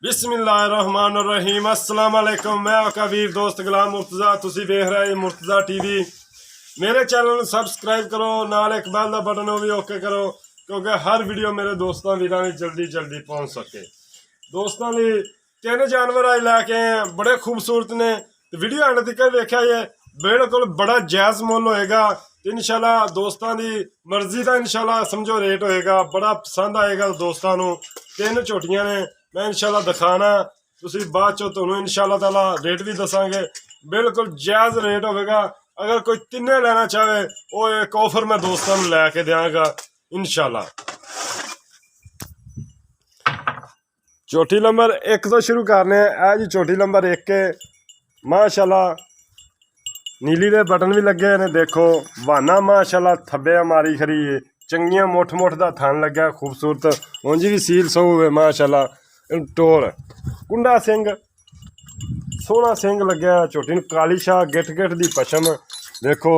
बिस्मिल्लाहिर्रहमानिर्रहीम अस्सलाम वालेकुम। मैं आपका वीर दोस्त गुलाम मुर्तज़ा। तुसी वेख रहे हो मुर्तज़ा टीवी। मेरे चैनल ਨੂੰ सब्सक्राइब करो, नाल एक बैल का बटन भी ओके करो क्योंकि हर वीडियो मेरे दोस्तों वीरों में जल्दी पहुंच सके। दोस्तों लिए तीन जानवर आज लैके आए हैं, बड़े खूबसूरत ने। वीडियो एंड तक वेख्या जे बिल्कुल बड़ा जायज़ मुल होएगा। इंशाल्लाह दोस्तों की मर्जी का इंशाल्लाह समझो रेट होएगा, बड़ा पसंद आएगा दोस्तों को। तीन झोटियां ने, मैं इंशाल्लाह दिखाना तुसी बाद चो तुहानू इंशाल्लाह ताला रेट भी दसांगे। बिल्कुल जायज़ रेट होगा। अगर कोई तिन्ने लेना चाहे वो एक ऑफर मैं दोस्तों को लैके देंगा इंशाल्लाह। चोटी नंबर एक तो शुरू करने है जी। चोटी नंबर एक है माशाल्लाह, नीली दे बटन भी लगे ने। देखो वाना माशाल्लाह थब्बे मारी खरी है, चंगियां मुठ दा थन लग्या खूबसूरत। उंज भी सील सौ है माशाल्लाह। टोर कुंडा सिंह सोहना सिंह लग्या झोटी नूं। काली शाह गिट दी पछम देखो,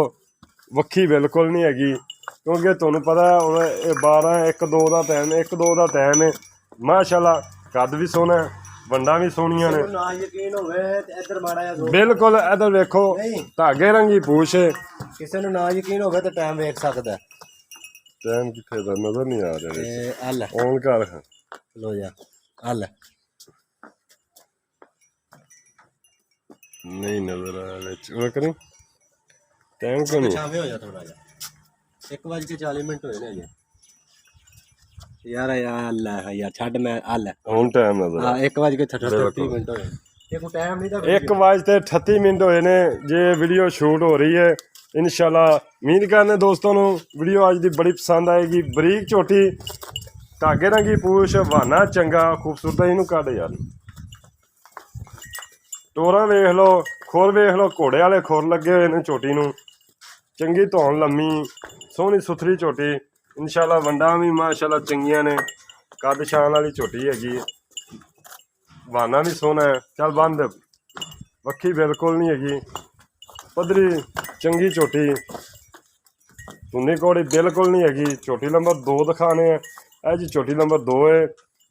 वक्खी बिल्कुल नहीं हैगी क्योंकि तुहानूं पता है 12 1 2 का टाइम 1 2 का टाइम है। माशाल्लाह कद भी सोहना है, वंडा भी सोहनियां ने बिल्कुल। इधर वेखो धागे रंगी पूछ है। किसी नूं ना यकीन होवे तो टाइम वेख सकदा। टाइम किथे दा नजर नहीं आ रहा। हल ऑन कर लो जा हल नहीं नजर आ रहा। करी टाइम क्यों नहीं छावे हो जा थोड़ा जा। 1:40 होए ने यार यार यार छड़ मैं हल हुण टाइम नजर हां 1:38 होए। देखो टाइम नहीं था 1:38 होए ने जे वीडियो शूट हो रही है। इंशाल्लाह उम्मीद करने दोस्तों को वीडियो अज की बड़ी पसंद आएगी। बरीक झोटी धागे रंगी पूछ वाना चंगा खूबसूरत। इनू कट यार टोरा वेख लो, खुर वेख लो, घोड़े वाले खुर लगे हुए ने झोटी नूं। चंगी धौन लम्मी सोहनी सुथरी झोटी इंशाल्लाह। वंडा भी माशाल्लाह चंगियां ने, कद शान वाली झोटी हैगी। वाना भी सोहना है। चल बंद वक्खी बिल्कुल नहीं हैगी, पधरी चंगी झोटी। तुन्नी घोड़ी बिल्कुल नहीं हैगी। झोटी नंबर 2 दिखाने हैं। यह जी झोटी नंबर 2 है।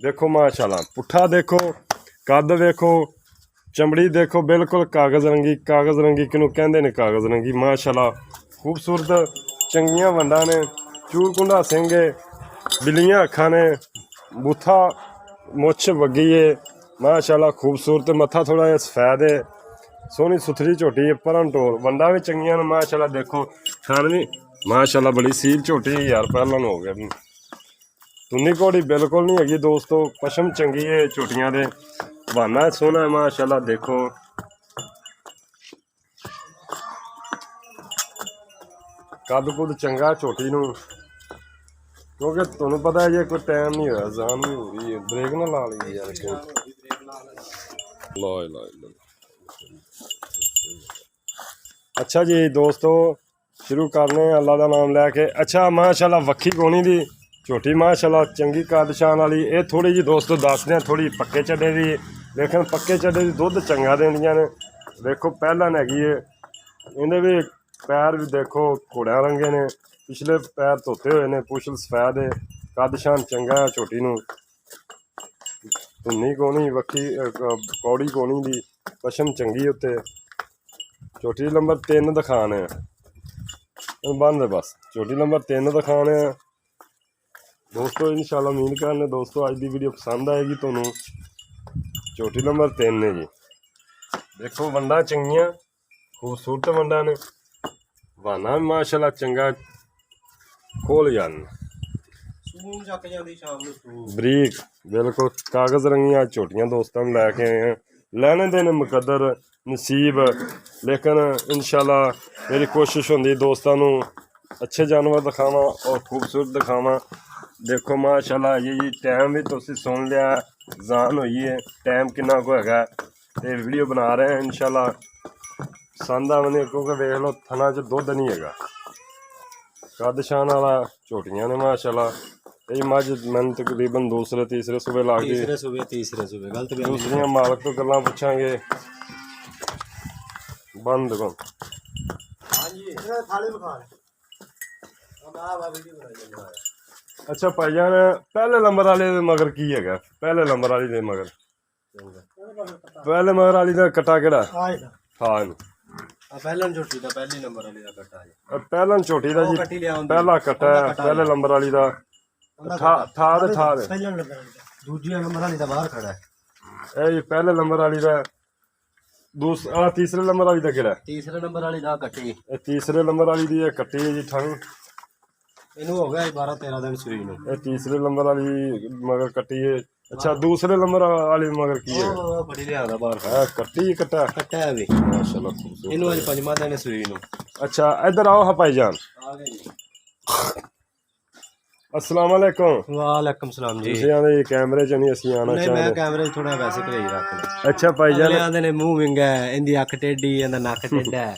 देखो माशाल्लाह पुट्ठा देखो, कद देखो, चमड़ी देखो बिल्कुल कागज़ रंगी किनू कहंदे ने कागज़ रंगी माशाल्लाह। खूबसूरत चंगियां वंडा ने, चूर कुंडा सिंह है, बिल्लियां अखा ने, बूथा मुछ वगी है माशाल्लाह। खूबसूरत मत्था थोड़ा जिहा सफेद है, सोहनी सुथरी झोटी है। परन टोर वंडा भी चंगियां ने माशाल्लाह। देखो खान भी माशाल्लाह बड़ी सील झोटी है यार, पहला हो गया। तुन्नी घोड़ी बिल्कुल नहीं हैगी दोस्तों, पशम चंगी है झोटियां दे। वाना सोहना है माशाल्लाह। देखो कद कुद चंगा झोटी नूं क्योंकि तुहानूं पता है जे कोई टाइम नहीं होया, जान नहीं हो रही है। ब्रेक ना ला ली यार अच्छा जी दोस्तों शुरू करने अल्लाह का नाम लैके। अच्छा माशाल्लाह वक्खी कोनी दी झोटी माशाल्लाह चंगी कद शान वाली। ये थोड़ी जी दोस्तों दसदे हैं थोड़ी पक्के चड्डे दी, लेकिन पक्के चड्डे दी दुध चंगा देंदियां ने। देखो पहलन हैगी है, इन्हें भी पैर भी देखो घोड़िया रंगे ने, पिछले पैर धोते हुए ने, पुछल सफेद है, कद शान चंगा है झोटी नूं। धुन्नी कोनी वक्खी कौड़ी कोनी दी, पशम चंगी उत्ते। झोटी नंबर 3 दिखाने बंद बस। झोटी नंबर 3 दिखाने दोस्तों इंशाल्लाह। उम्मीद करने दोस्तों अज की वीडियो पसंद आएगी तुहानू। झोटी नंबर 3 है जी। देखो वंडा चंगियां खूबसूरत वंडा ने, वाना भी माशाल्लाह चंगा खोल जान बरीक बिल्कुल कागज़ रंगियां झोटियां दोस्तों लैके आए हैं। लैने देने मुकद्दर नसीब, लेकिन इंशाल्लाह मेरी कोशिश होंदी दोस्तों को अच्छे जानवर दिखावा और खूबसूरत दिखावा। देखो माशाल्लाह ये टाइम भी तुसीं सुन लिया, जान हुई है टाइम कितना को है। ये वीडियो बना रहे हैं इंशाल्लाह पसंद आवे क्योंकि वेख लो थना च दुध नहीं है। कद शान वाला झोटियां ने माशाल्लाह। ये मझ मैंने तकरीबन दूसरे तीसरे सूबे ला के तीसरे सूबे गलत दूसरिया मालक तो गल्लां पुछांगे। बंद को अच्छा भाईजान पहले नंबर वाले मगर की है? पहले नंबर वाली दे मगर ਪਹਿਲੇ ਮਗਰ ਵਾਲੀ ਦਾ ਕੱਟਾ ਕਿਹੜਾ ਹਾਂ ਆ ਪਹਿਲਾਂ ਝੋਟੀ ਦਾ ਪਹਿਲੀ ਨੰਬਰ ਵਾਲੀ ਦਾ ਕੱਟਾ ਜੀ ਪਹਿਲਾਂ ਝੋਟੀ ਦਾ ਜੀ ਕੱਟੀ ਲਿਆਉਂਦੀ ਪਹਿਲਾ ਕੱਟਾ ਹੈ ਪਹਿਲੇ ਨੰਬਰ ਵਾਲੀ ਦਾ ਥਾਂ ਦੇ ਪਹਿਲਾਂ ਨੰਬਰ ਵਾਲੀ ਦਾ ਦੂਜੀ ਨੰਬਰ ਵਾਲੀ ਦਾ ਬਾਹਰ ਖੜਾ ਹੈ ਇਹ ਜੀ ਪਹਿਲੇ ਨੰਬਰ ਵਾਲੀ ਦਾ ਦੂਸਰਾ ਤੀਸਰੇ ਨੰਬਰ ਵਾਲੀ ਦਾ ਕਿਹੜਾ ਤੀਸਰੇ ਨੰਬਰ ਵਾਲੀ ਦਾ ਕੱਟੀ ਇਹ ਤੀਸਰੇ ਨੰਬਰ ਵਾਲੀ ਦੀ ਇਹ ਕੱਟੀ ਹੈ ਜੀ ਠੰਗ ਇਹਨੂੰ ਹੋ ਗਿਆ 12 13 ਦਿਨ ਸੂਈ ਨੂੰ ਇਹ ਤੀਸਰੇ ਨੰਬਰ ਵਾਲੀ ਮਗਰ ਕੱਟੀ ਹੈ ਅੱਛਾ ਦੂਸਰੇ ਨੰਬਰ ਵਾਲੀ ਮਗਰ ਕੀ ਹੈ ਉਹ ਬੜੀ ਲਿਆਦਾ ਬਾਹਰ ਇਹ ਕੱਟੀ ਕੱਟਾ ਕੱਟਾ ਹੈ ਵੀ ਮਾਸ਼ਾਅੱਲਾ ਖੂਬਸੂਰਤ ਇਹਨੂੰ ਅੱਜ ਪੰਜਵਾਂ ਦਿਨ ਸੂਈ ਨੂੰ ਅੱਛਾ ਇੱਧਰ ਆਓ ਹਾਂ ਭਾਈਜਾਨ ਆ ਗਏ ਜੀ अस्सलाम वालेकुम वालेकुम सलाम जी ਤੁਸੀਂ ਆਂਦੇ ਕੈਮਰੇ 'ਚ ਨਹੀਂ ਅਸੀਂ ਆਣਾ नहीं ਚਾਹੁੰਦੇ मैं कैमरे च थोड़ा वैसे घरेज रखना ਅੱਛਾ ਭਾਈਜਾਨ अगले आंदे ने मुंह विंगा है इंदी अख टेढ़ी इंदा नक टेढ़ा है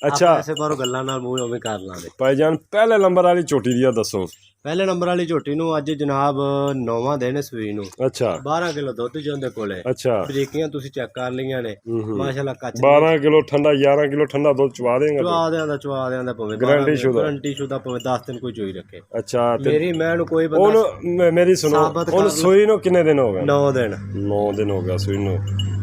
अच्छा ऐसे बारो गल्लां नाल मुंह उवें कर लांदे ਭਾਈਜਾਨ ਪਹਿਲੇ ਨੰਬਰ ਵਾਲੀ ਝੋਟੀ ਦੀ ਦੱਸੋ पहले नंबर वाली झोटी ਨੂੰ ਅੱਜ ਜਨਾਬ 9ਵਾਂ ਦਿਨ ਸੂਈ ਨੂੰ ਅੱਛਾ 12 ਕਿਲੋ ਦੁੱਧ ਜਾਂਦੇ ਕੋਲੇ ਅੱਛਾ ਬਰੀਕੀਆਂ ਤੁਸੀਂ ਚੈੱਕ ਕਰ ਲਈਆਂ ਨੇ ਮਾਸ਼ਾਅੱਲਾ ਕੱਚ 12 ਕਿਲੋ ਠੰਡਾ 11 ਕਿਲੋ ਠੰਡਾ ਦੁੱਧ ਚਵਾ ਦੇਗਾ ਚਵਾ ਦਿਆਂ ਦਾ ਭਾਵੇਂ ਗਾਰੰਟੀ ਸ਼ੁਦਾ ਭਾਵੇਂ 10 ਦਿਨ ਕੋਈ ਚੋਈ ਰੱਖੇ ਅੱਛਾ ਤੇ ਮੇਰੀ ਮੈਂ ਨੂੰ ਕੋਈ ਬੰਦਾ ਉਹਨੂੰ ਮੇਰੀ ਸੁਣੋ ਉਹਨੂੰ ਸੂਈ ਨੂੰ ਕਿੰਨੇ ਦਿਨ ਹੋ ਗਏ 9 ਦਿਨ 9 ਦਿਨ ਹੋ ਗਿਆ ਸੂਈ ਨੂੰ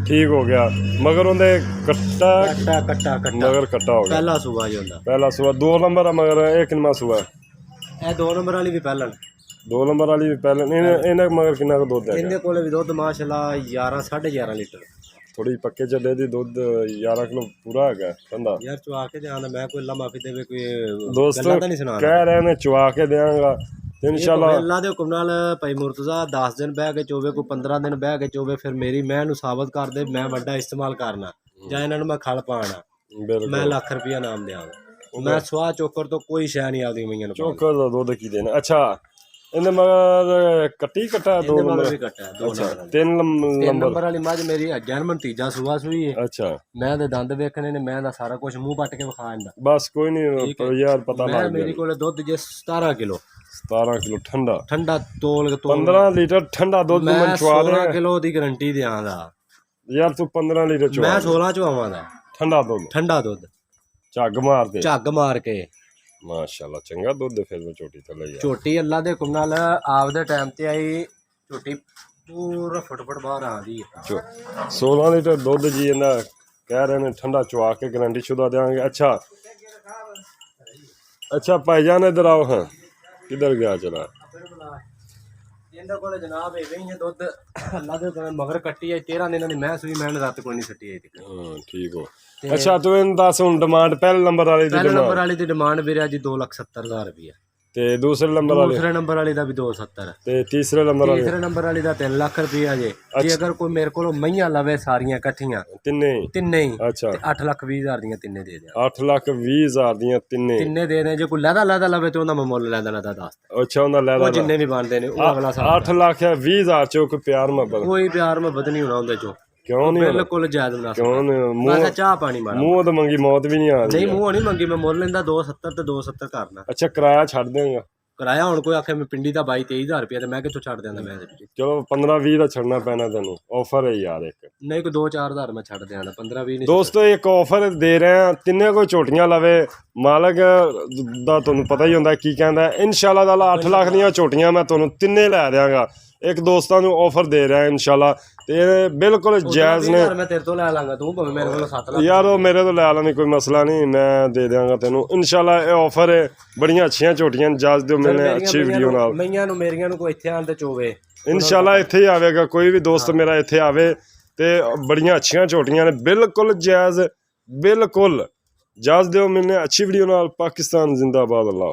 ਠੀਕ ਹੋ ਗਿਆ ਮਗਰ ਉਹਦੇ ਕੱਟਾ ਕੱਟਾ ਮਗਰ ਕੱਟਾ ਹੋ ਗਿਆ ਪਹਿਲਾ ਸੂਆ ਜਾਂਦਾ ਪਹਿਲਾ ਸੂਆ 2 ਨੰਬਰ ਆ ਮਗਰ ਇਹ ਕਿੰਨਾ ਸੂਆ ਇਹ 2 ਨੰਬਰ ਵਾਲੀ ਵੀ ਪਹਿਲਾਂ 2 ਨੰਬਰ ਵਾਲੀ ਵੀ ਪਹਿਲਾਂ ਇਹਨਾਂ ਮਗਰ ਕਿੰਨਾ ਕੁ ਦੁੱਧ ਹੈ ਇਹਦੇ ਕੋਲੇ ਵੀ ਦੁੱਧ ਮਾਸ਼ਾਅੱਲਾ 11 11.5 ਲੀਟਰ ਥੋੜੀ ਪੱਕੇ ਚੱਲੇ ਦੀ ਦੁੱਧ 11 ਕਿਲੋ ਪੂਰਾ ਹੈਗਾ ਠੰਡਾ ਯਾਰ ਚਵਾ ਕੇ ਜਾਂਦਾ ਮੈਂ ਕੋਈ ਅੱਲਾ ਮਾਫੀ ਦੇਵੇ ਕੋਈ ਦੋਸਤੋ ਗੱਲਾਂ ਤਾਂ ਨਹੀਂ ਸੁਣਾ ਕਹਿ ਰਹੇ ਨੇ ਚਵਾ ਕੇ ਦੇਵਾਂਗਾ ਤੇ ਇਨਸ਼ਾਅੱਲਾ ਅੱਲਾ ਦੇ ਹੁਕਮ ਨਾਲ ਭਾਈ ਮੁਰਤਜ਼ਾ 10 ਦਿਨ ਬਹਿ ਕੇ ਚੋਵੇ ਕੋਈ 15 ਦਿਨ ਬਹਿ ਕੇ ਚੋਵੇ ਫਿਰ ਮੇਰੀ ਮੈਂ ਨੂੰ ਸਾਬਤ ਕਰ ਦੇ ਮੈਂ ਵੱਡਾ ਇਸਤੇਮਾਲ ਕਰਨਾ ਜਾਂ ਇਹਨਾਂ ਨੂੰ ਮੈਂ ਖਲ ਪਾਣਾ ਬਿਲਕੁਲ ਮੈਂ ਲੱਖ ਰੁਪਇਆ ਨਾਮ ਦਿਆਂਗਾ ਮੈਂ ਸਵਾਹ ਚੋਕਰ ਤੋਂ ਕੋਈ ਸ਼ੈ ਨਹੀਂ ਆਉਂਦੀ ਮਈਆਂ ਨੂੰ ਚੋਕਰ ਦਾ ਦੁੱਧ ਕੀ ਦੇਣਾ ਅੱਛਾ ਇਹਦੇ ਮਗਰ ਕੱਟੀ ਕੱਟਾ 2 ਨੰਬਰ ਵੀ ਕੱਟਾ 2 ਨੰਬਰ 3 ਨੰਬਰ ਵਾਲੀ ਮੱਝ ਮੇਰੀ ਜਨਮ ਤੀਜਾ ਸੂਆ ਸੂਈ ਹੈ ਅੱਛਾ ਮੈਂ ਦੇ ਦੰਦ ਵੇਖਣੇ ਨੇ ਮੈਂ ਦਾ ਸਾਰਾ ਕੁਝ ਮੂੰਹ ਪੱਟ ਕੇ ਵਿਖਾ ਦਿੰਦਾ ਬਸ ਕੋਈ ਨਹੀਂ ਯਾਰ ਪਤਾ ਲੱਗ ਗਿਆ ਮੇਰੀ ਕੋਲੇ ਦੁੱਧ ਜੇ 17 ਕਿਲੋ 17 ਕਿਲੋ ਠੰਡਾ ਤੋਲ 15 ਲੀਟਰ ਠੰਡਾ ਦੁੱਧ ਮੈਂ ਮੈਂ ਚਵਾ 16 ਕਿਲੋ ਦੀ ਗਾਰੰਟੀ ਦਿਆਂਗਾ ਯਾਰ ਤੂੰ 15 ਲੀਟਰ ਚਵਾ ਮੈਂ 16 ਚਵਾਵਾਂ ਦਾ ਠੰਡਾ ਦੁੱਧ ਝੱਗ ਮਾਰਦੇ ਝੱਗ ਮਾਰ ਕੇ ਮਾਸ਼ਾਅੱਲਾ ਚੰਗਾ ਦੁੱਧ ਫਿਰ ਮੈਂ ਝੋਟੀ ਥੱਲੇ ਯਾਰ ਝੋਟੀ ਅੱਲਾ ਦੇ ਹੁਕਮ ਨਾਲ ਆਪਦੇ ਟਾਈਮ ਤੇ ਆਈ ਝੋਟੀ ਪੂਰਾ ਫਟਫਟ ਬਾਹਰ ਆਂਦੀ ਹੈ 16 ਲੀਟਰ ਦੁੱਧ ਜੀ ਇਹਨਾਂ ਕਹਿ ਰਹੇ ਨੇ ਠੰਡਾ ਚਵਾ ਕੇ ਗਾਰੰਟੀ ਸ਼ੁਦਾ ਦੇਵਾਂਗੇ ਅੱਛਾ ਭਾਈਜਾਨ ਇਧਰ ਆਓ ਹਾਂ ਕਿੱਧਰ ਗਿਆ ਚਲਾ ਇਹਦੇ ਕੋਲ ਜਨਾਬ ਇਹ ਹੀ ਦੁੱਧ ਅੱਲਾ ਦੇ ਹੁਕਮ ਮਗਰ ਕੱਟੀ ਹੈ 13 ਦਿਨਾਂ ਦੀ ਮੈਂ ਸੂਈ ਮੈਂ ਰਾਤ ਕੋਈ ਨਹੀਂ ਸੱਟੀ ਆਈ ਹਾਂ ਠੀਕ ਹੋ ਅੱਛਾ ਤੂੰ ਇਹਨੂੰ ਦੱਸ ਹੁਣ ਡਿਮਾਂਡ ਪਹਿਲੇ ਨੰਬਰ ਵਾਲੀ ਦੀ ਡਿਮਾਂਡ ਵੀਰੇ ਜੀ 2,70,000 ਰੁਪਏ ਤੇ ਦੂਸਰੇ ਨੰਬਰ ਵਾਲੀ ਦਾ ਵੀ 270 ਤੇ ਤੀਸਰੇ ਨੰਬਰ ਵਾਲੀ ਦਾ 3 ਲੱਖ ਰੁਪਏ ਜੇ ਅਗਰ ਕੋਈ ਮੇਰੇ ਕੋਲੋਂ ਮਈਆਂ ਲਵੇ ਸਾਰੀਆਂ ਇਕੱਠੀਆਂ ਤਿੰਨੇ ਹੀ ਅੱਛਾ 8,20,000 ਦੀਆਂ ਤਿੰਨੇ ਦੇ ਦਿਆਂ 8,20,000 ਦੀਆਂ ਤਿੰਨੇ ਦੇ ਦੇ ਜੇ ਕੋਈ ਲੈਦਾ ਲਵੇ ਤੇ ਉਹਦਾ ਮੈਂ ਮੁੱਲ ਲੈ ਦੇਣਾ ਦੱਸ ਅੱਛਾ ਉਹਦਾ ਲੈਦਾ ਜਿੰਨੇ ਵੀ ਬਣਦੇ ਨੇ ਉਹ ਅਗਲਾ 8,20,000 ਚੋਂ ਕੋਈ ਪਿਆਰ ਮੁਹੱਬਤ ਕੋਈ ਪਿਆਰ ਮੁਹੱਬਤ ਨਹੀਂ ਹੋਣਾ ਉਹਦੇ ਚੋਂ ਕਿਉਂ ਨਹੀਂ ਬਿਲਕੁਲ ਜਾਇਜ਼ ਬਣਾ ਕਿਉਂ ਮੈਂ ਚਾਹ ਪਾਣੀ ਮਾਰਾ ਮੂੰਹ ਤੇ ਮੰਗੀ ਮੌਤ ਵੀ ਨਹੀਂ ਆਉਂਦੀ ਨਹੀਂ ਮੂੰਹ ਨਹੀਂ ਮੰਗੀ ਮੈਂ ਮੁੱਲ ਲੈਂਦਾ 270 ਤੇ 270 ਕਰਨਾ ਅੱਛਾ ਕਿਰਾਇਆ ਛੱਡ ਦੇਗਾ ਕਿਰਾਇਆ ਹੁਣ ਕੋਈ ਆਖੇ ਮੈਂ ਪਿੰਡੀ ਦਾ 22-23,000 ਰੁਪਏ ਤੇ ਮੈਂ ਕਿੱਥੋਂ ਛੱਡ ਦਿੰਦਾ ਮੈਂ ਚਲੋ 15-20 ਦਾ ਛੱਡਣਾ ਪੈਣਾ ਤੈਨੂੰ ਆਫਰ ਹੈ ਯਾਰ ਇੱਕ ਨਹੀਂ ਕੋਈ 2-4,000 ਮੈਂ ਛੱਡ ਦਿਆਂਗਾ 15-20 ਨਹੀਂ ਦੋਸਤੋ ਇੱਕ ਆਫਰ ਦੇ ਰਹੇ ਆ ਤਿੰਨੇ ਕੋਈ ਝੋਟੀਆਂ ਲਵੇ ਮਾਲਕ ਦਾ ਤੁਹਾਨੂੰ ਪਤਾ ਹੀ ਹੁੰਦਾ ਕੀ ਕਹਿੰਦਾ ਇਨਸ਼ਾਅੱਲਾ ਤਾਲਾ 8 ਲੱਖ ਦੀਆਂ ਝੋਟੀਆਂ ਮੈਂ ਤੁਹਾਨੂੰ ਤਿੰਨੇ ਲੈ ਦਿਆਂਗਾ ਇੱਕ ਦੋਸਤਾਂ ਨੂੰ ਆਫਰ ਦੇ ਰਿਹਾ ਇਨਸ਼ਾਅੱਲਾ ਤੇ ਬਿਲਕੁਲ ਜਾਇਜ਼ ਨੇ ਮੈਂ ਤੇਰੇ ਤੋਂ ਲੈ ਲਾਂਗਾ ਤੂੰ ਭਾਵੇਂ ਮੇਰੇ ਕੋਲ 7 ਲੱਖ ਯਾਰ ਉਹ ਮੇਰੇ ਤੋਂ ਲੈ ਲੈਣੀ ਕੋਈ ਮਸਲਾ ਨਹੀਂ ਮੈਂ ਦੇ ਦਿਆਂਗਾ ਤੈਨੂੰ ਇਨਸ਼ਾਅੱਲਾ ਇਹ ਆਫਰ ਹੈ ਬੜੀਆਂ ਅੱਛੀਆਂ ਝੋਟੀਆਂ ਇਜਾਜ਼ਤ ਦਿਓ ਮਿਲਨੇ ਅੱਛੀ ਵੀਡੀਓ ਨਾਲ ਮਈਆਂ ਨੂੰ ਮੇਰੀਆਂ ਨੂੰ ਕੋਈ ਇੱਥੇ ਆਣ ਤੇ ਚੋਵੇ ਇਨਸ਼ਾਅੱਲਾ ਇੱਥੇ ਹੀ ਆਵੇਗਾ ਕੋਈ ਵੀ ਦੋਸਤ ਮੇਰਾ ਇੱਥੇ ਆਵੇ ਤੇ ਬੜੀਆਂ ਅੱਛੀਆਂ ਝੋਟੀਆਂ ਨੇ ਬਿਲਕੁਲ ਜਾਇਜ਼ ਬਿਲਕੁਲ ਇਜਾਜ਼ਤ ਦਿਓ ਮਿਲਨੇ ਅੱਛੀ ਵੀਡੀਓ ਨਾਲ ਪਾਕਿਸਤਾਨ ਜ਼ਿੰਦਾਬਾਦ ਅੱਲਾਹ